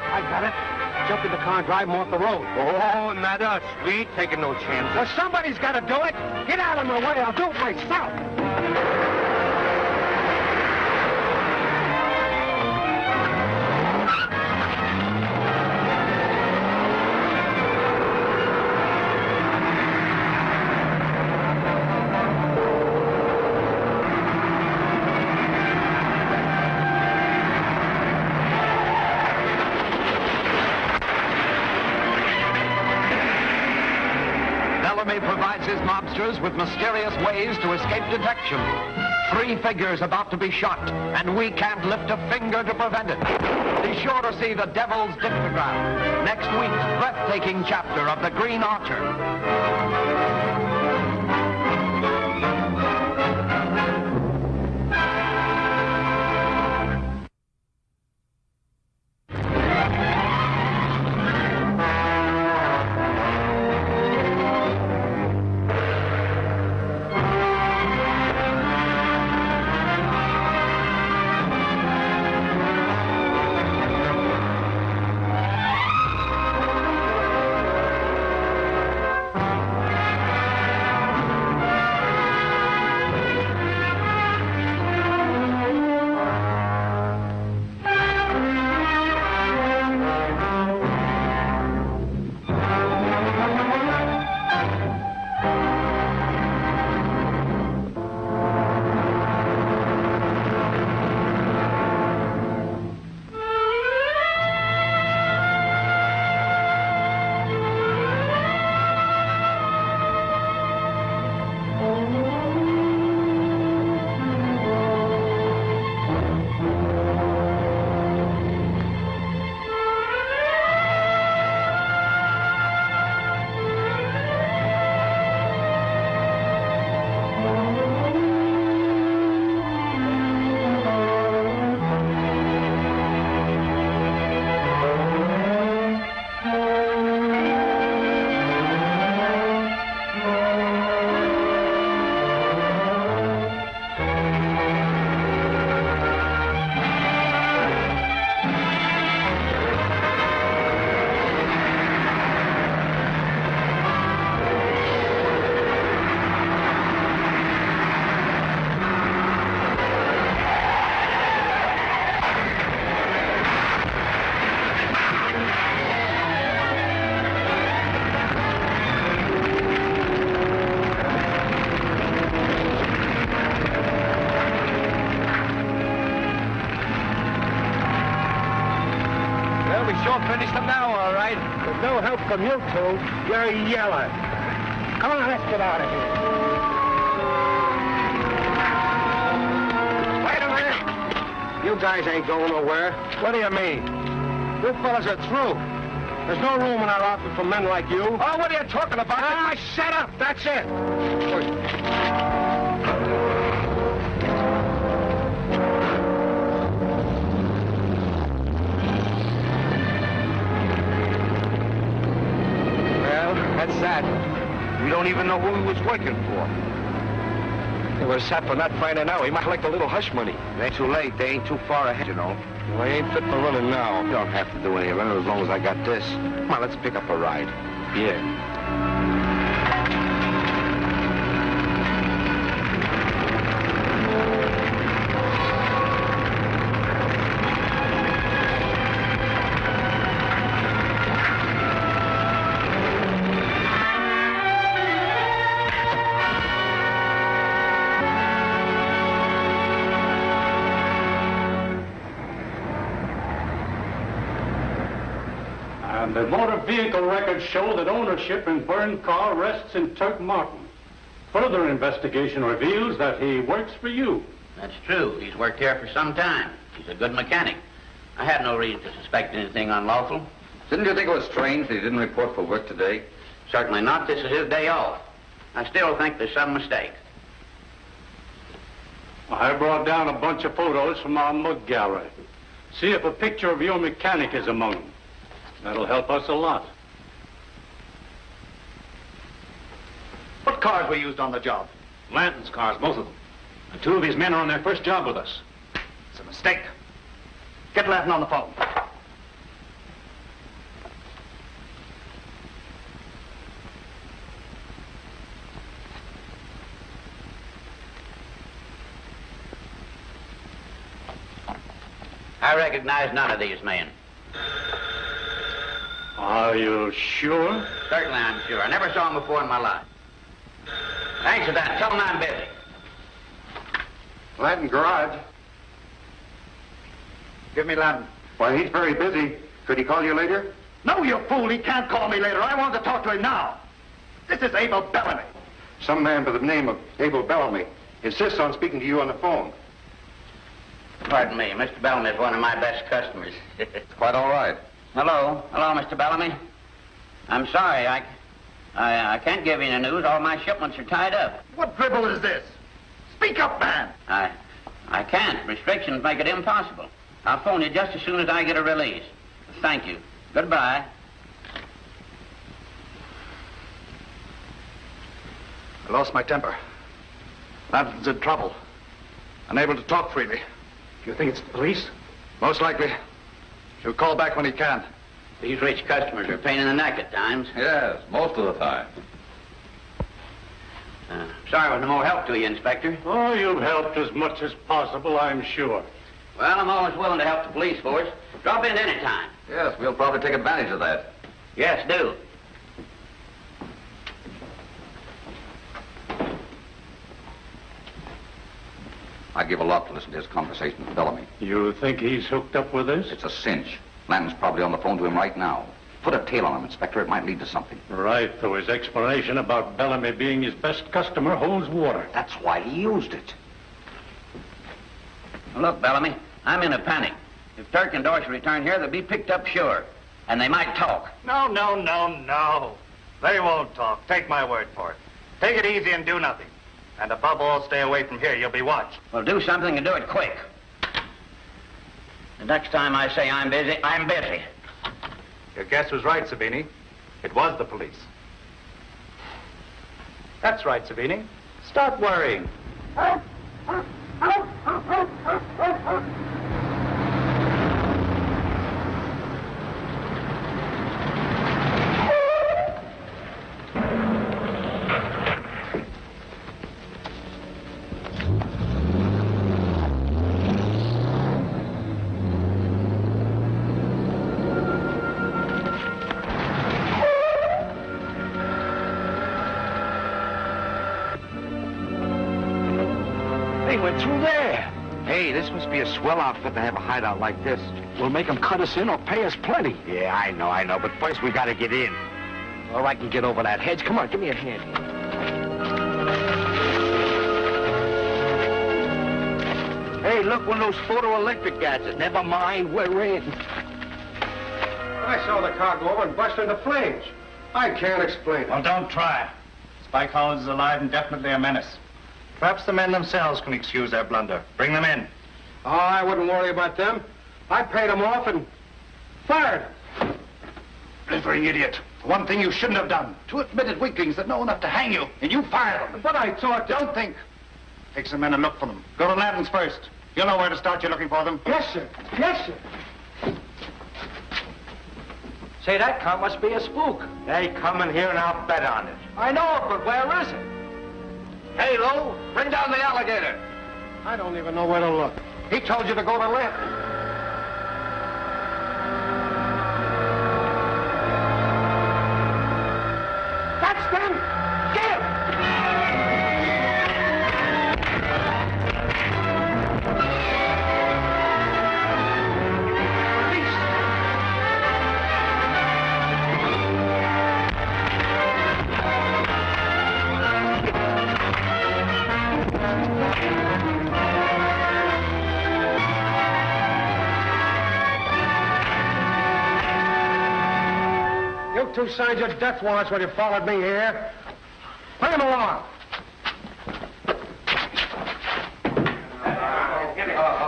I got it. Jump in the car and drive him off the road. Oh, not us. We ain't taking no chances. Well, somebody's got to do it. Get out of my way. I'll do it myself. Bellamy provides his mobsters with mysterious ways to escape detection. 3 figures about to be shot, and we can't lift a finger to prevent it. Be sure to see The Devil's Dictograph, next week's breathtaking chapter of The Green Archer. I'll finish them now, all right. With no help from you two, you're yellow. Come on, let's get out of here. Wait a minute. You guys ain't going nowhere. What do you mean? You fellas are through. There's no room in our outfit for men like you. Oh, what are you talking about? Ah, shut up. That's it. Well, that's that. We don't even know who he was working for. It was sad for not finding out. He might collect a little hush money. It ain't too late. They ain't too far ahead, you know. Well, I ain't fit for running now. You don't have to do any running as long as I got this. Come on, let's pick up a ride. Yeah. And the motor vehicle records show that ownership in burned car rests in Turk Martin. Further investigation reveals that he works for you. That's true. He's worked here for some time. He's a good mechanic. I had no reason to suspect anything unlawful. Didn't you think it was strange that he didn't report for work today? Certainly not. This is his day off. I still think there's some mistake. I brought down a bunch of photos from our mug gallery. See if a picture of your mechanic is among them. That'll help us a lot. What cars were used on the job? Lanton's cars, both of them. And two of his men are on their first job with us. It's a mistake. Get Lanton on the phone. I recognize none of these men. Are you sure? Certainly I'm sure. I never saw them before in my life. Thanks for that. Tell them I'm busy. Lanton garage. Give me Lanton. Why, he's very busy. Could he call you later? No, you fool. He can't call me later. I want to talk to him now. This is Abel Bellamy. Some man by the name of Abel Bellamy insists on speaking to you on the phone. Pardon me. Mr. Bellamy is one of my best customers. It's quite all right. Hello. Hello, Mr. Bellamy. I'm sorry. I can't give you any news. All my shipments are tied up. What dribble is this? Speak up, man. I can't. Restrictions make it impossible. I'll phone you just as soon as I get a release. Thank you. Goodbye. I lost my temper. Lanton's in trouble. Unable to talk freely. Do you think it's the police? Most likely. He'll call back when he can. These rich customers are a pain in the neck at times. Yes, most of the time. Sorry I was no more help to you, Inspector. Oh, you've helped as much as possible, I'm sure. Well, I'm always willing to help the police force. Drop in any time. Yes, we'll probably take advantage of that. Yes, do. I'd give a lot to listen to his conversation with Bellamy. You think he's hooked up with this? It's a cinch. Lanton's probably on the phone to him right now. Put a tail on him, Inspector. It might lead to something. Right, though his explanation about Bellamy being his best customer holds water. That's why he used it. Look, Bellamy, I'm in a panic. If Turk and Dorsey return here, they'll be picked up sure. And they might talk. No. They won't talk. Take my word for it. Take it easy and do nothing. And above all, stay away from here. You'll be watched. Well, do something and do it quick. The next time I say I'm busy, I'm busy. Your guess was right, Sabini. It was the police. That's right, Sabini. Stop worrying. They went through there. Hey, this must be a swell outfit to have a hideout like this. We'll make them cut us in or pay us plenty. Yeah, I know. But first we gotta get in. Or I can get over that hedge. Come on, give me a hand here. Hey, look, one of those photoelectric gadgets. Never mind, we're in. I saw the car go over and bust into flames. I can't explain it. Well, don't try. Spike Holland is alive and definitely a menace. Perhaps the men themselves can excuse their blunder. Bring them in. Oh, I wouldn't worry about them. I paid them off and fired them. Blithering idiot. One thing you shouldn't have done. Two admitted weaklings that know enough to hang you, and you fired them. But I thought... Don't think. Take some men and look for them. Go to Lanton's first. You'll know where to start. You're looking for them. Yes, sir. Yes, sir. Say, that car must be a spook. They come in here and I'll bet on it. I know, but where is it? Hey, Lou, bring down the alligator. I don't even know where to look. He told you to go to Lanton. That's them! Get him! You two signed your death warrants when you followed me here. Bring him along.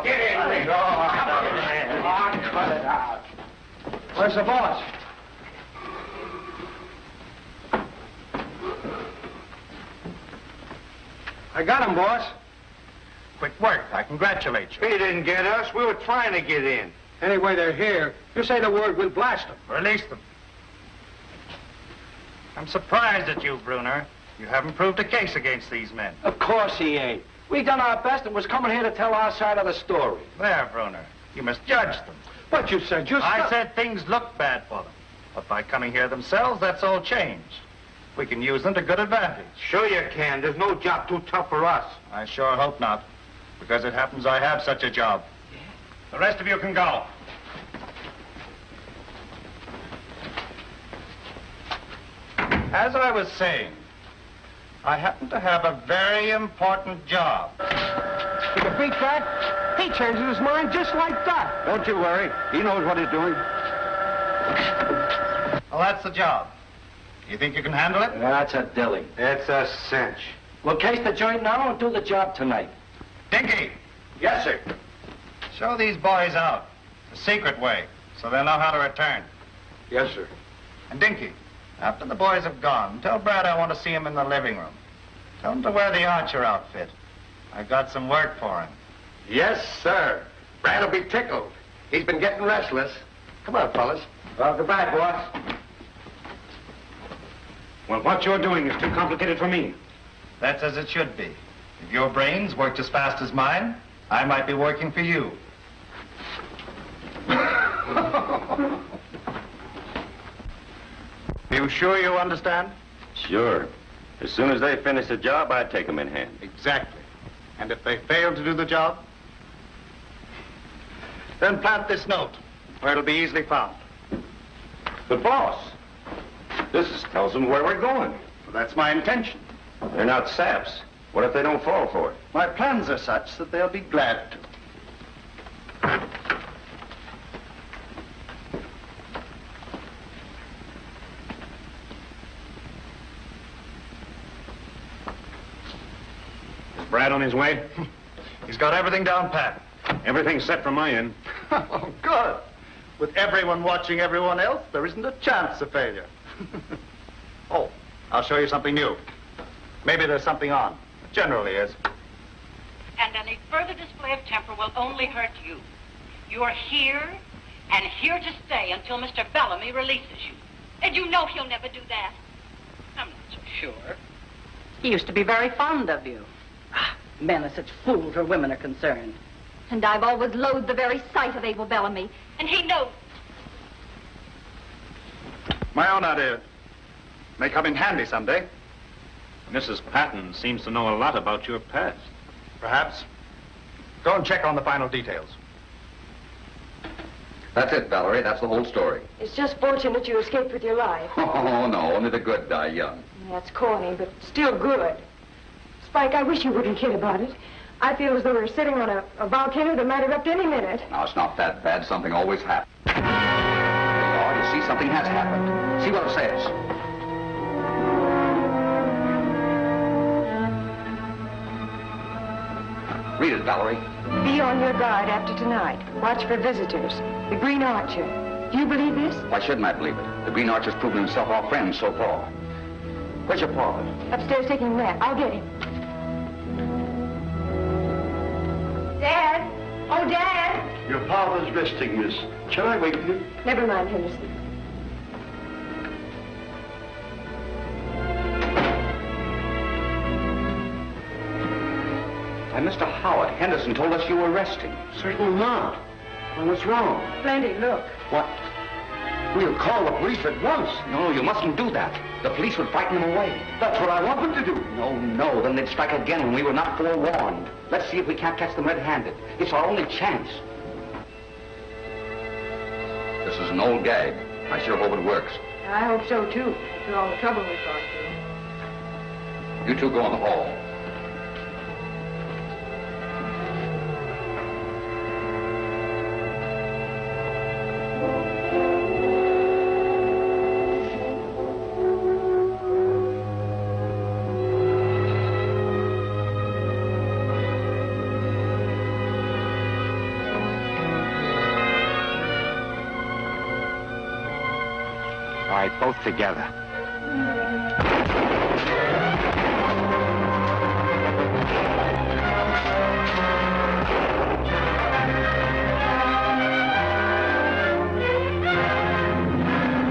Get in. Where's the boss? I got him, boss. Quick work. I congratulate you. He didn't get us. We were trying to get in. Anyway, they're here. You say the word, we'll blast them. Release them. I'm surprised at you, Bruner. You haven't proved a case against these men. Of course he ain't. We done our best and was coming here to tell our side of the story. There, Bruner. You must judge them. But you said you... I said things look bad for them. But by coming here themselves, that's all changed. We can use them to good advantage. Sure you can. There's no job too tough for us. I sure hope not. Because it happens I have such a job. Yeah. The rest of you can go. As I was saying, I happen to have a very important job. You can beat that? He changes his mind just like that. Don't you worry. He knows what he's doing. Well, that's the job. You think you can handle it? That's a dilly. It's a cinch. We'll case the joint now and do the job tonight. Dinky! Yes, sir. Show these boys out. The secret way, so they'll know how to return. Yes, sir. And Dinky, after the boys have gone, tell Brad I want to see him in the living room. Tell him to wear the Archer outfit. I've got some work for him. Yes, sir. Brad'll be tickled. He's been getting restless. Come on, fellas. Well, goodbye, boss. Well, what you're doing is too complicated for me. That's as it should be. If your brains worked as fast as mine, I might be working for you. You sure you understand? Sure. As soon as they finish the job, I'd take them in hand. Exactly. And if they fail to do the job, then plant this note where it'll be easily found. But boss, this tells them where we're going. Well, that's my intention. They're not saps. What if they don't fall for it? My plans are such that they'll be glad to. Is Brad on his way? He's got everything down pat. Everything's set from my end. Oh, good. With everyone watching everyone else, there isn't a chance of failure. Oh, I'll show you something new. Maybe there's something on. It generally is. And any further display of temper will only hurt you. You're here, and here to stay until Mr. Bellamy releases you. And you know he'll never do that. I'm not so sure. He used to be very fond of you. Ah, men are such fools where women are concerned. And I've always loathed the very sight of Abel Bellamy. And he knows. My own idea. May come in handy someday. Mrs. Patton seems to know a lot about your past. Perhaps. Go and check on the final details. That's it, Valerie. That's the whole story. It's just fortunate you escaped with your life. Oh, no. Only the good die young. That's corny, but still good. Spike, I wish you wouldn't kid about it. I feel as though we're sitting on a volcano that might erupt any minute. No, it's not that bad. Something always happens. Oh, you see, something has happened. See what it says. Read it, Valerie. Be on your guard after tonight. Watch for visitors. The Green Archer. Do you believe this? Why shouldn't I believe it? The Green Archer's proven himself our friend so far. Where's your father? Upstairs taking a nap. I'll get him. Dad! Oh, Dad! Your father's resting, miss. Shall I wake you? Never mind, Henderson. Why, Mr. Howard, Henderson told us you were resting. Certainly not. Well, what's wrong? Plenty, look. What? We'll call the police at once. No, you mustn't do that. The police would frighten them away. That's what I want them to do. No, then they'd strike again when we were not forewarned. Let's see if we can't catch them red-handed. It's our only chance. This is an old gag. I sure hope it works. I hope so, too, after all the trouble we've gone through. You two go in the hall. All right, both together.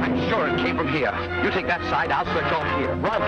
I'm sure it came from here. You take that side, I'll search off here. Run!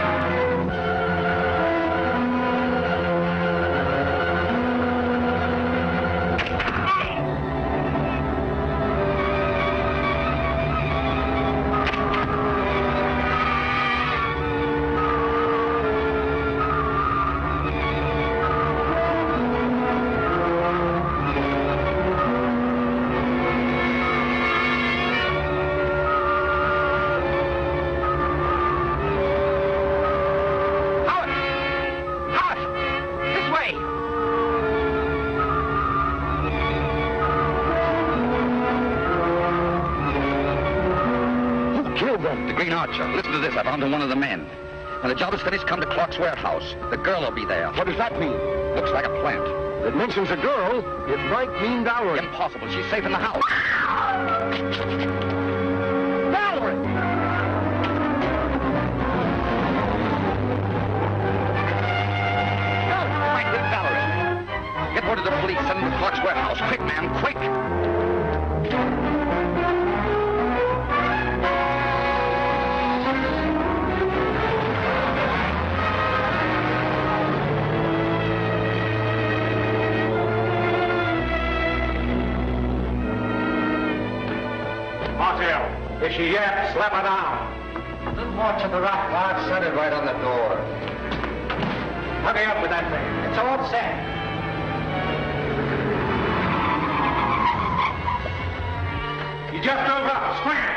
The Green Archer. Listen to this. I found one of the men. When the job is finished, come to Clark's warehouse. The girl will be there. What does that mean? Looks like a plant. It mentions a girl. It might mean Valerie. Impossible. She's safe in the house. Valerie! Find him, Valerie. Get word to the police. Send them to Clark's warehouse. Quick, man, quick! Is she yet? Slap her down. Little more to the rock, Clark. Set it right on the door. Hurry up with that thing. It's all set. You just drove up. Scram!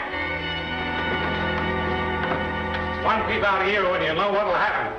One peep out of here and you'll know what'll happen.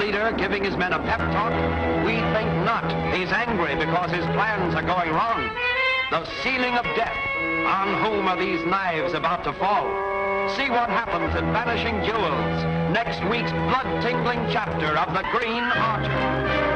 leader giving his men a pep talk? We think not. He's angry because his plans are going wrong. The sealing of death. On whom are these knives about to fall? See what happens in Vanishing Jewels, next week's blood-tingling chapter of The Green Archer.